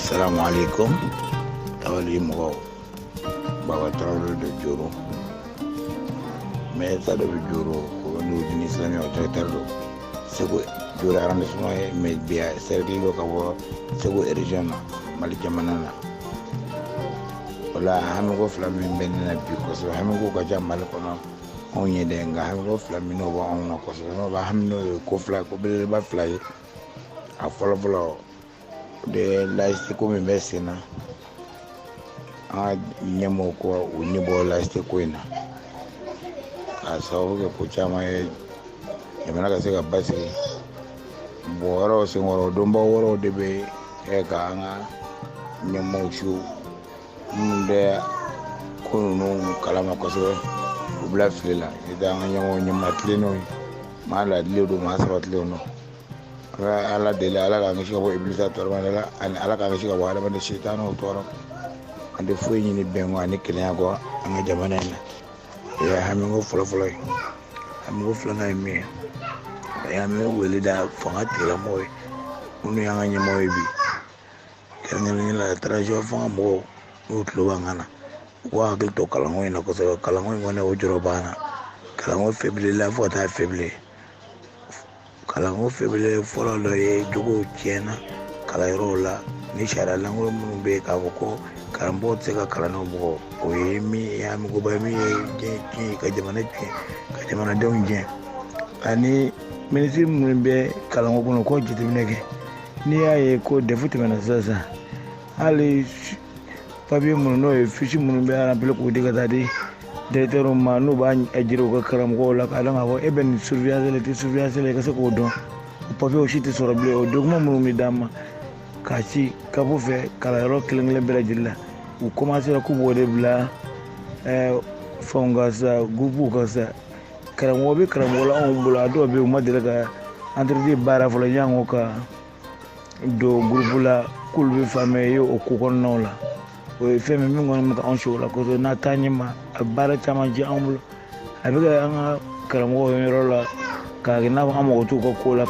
Assalamu alaikum. Tawali mo bawa trawlo de juro. Me sa de juro ko no dini islami o tardo. Sego juro arande suma me biya serdi lo ka wo sego region mali jamanana. Wala hami go flami benna bi ko so hami go ka jamal ko no onye de nga hami go flami no ba on ko so no ba hami no ko fla ko be ba fly a follow de laiste ko min besina a nyemo ko unibo laiste ko ina a sawo ke ko chama e yamana ka se ka basi boro se ngoro domba woro de be e ka nga nyemo chu munde ko no kalama ko so bla flela ida nga nyemo nyematleno mala ledo ma sabatleno ala dele ala ka ngi ko iblisa to ala ala ka ngi ko wala bande shaytanu to ro ande fo ni bengo ani kenya go anga jamana ina ya hami go folo hami go folo na mi ya me wele da fanga tira moy unu ya nga moy bi kenya ni la trajo fanga mo utlo wangana wa gil to kala ngoy na ko so kala ngoy ngone o joro bana kala ngoy feble la fota feble kalango febele folo lo ye jogo tiena kala rola ni shara lango mun be ka ko karambo tseka kala no bo o ye mi ya mi go ba mi je ka jamana de unje ani ministry mun be kalango ko jiti mineke ni ya ye ko defuti mena sasa ali pabi mun no e fishi mun be ara pele ko diga tadi directeur ma no ba ajiro ko karam ko la kala ngabo eben surveillance le ka se ko don papi o shiti soroble o dogma mu mi dama kachi kabo fe kala ro kilingle bela jilla u commencer ko bode bla fonga sa gubu ka sa karam wo be karam wala on bula do be ma de ka entre bara fo la yango ka do groupe la kulbe famille o ko kon non la o femme mi ngon ka on show la ko na tanyima bara chama ji amulo abiga anga karam wo mi ro la ka gina ba amogo to ko la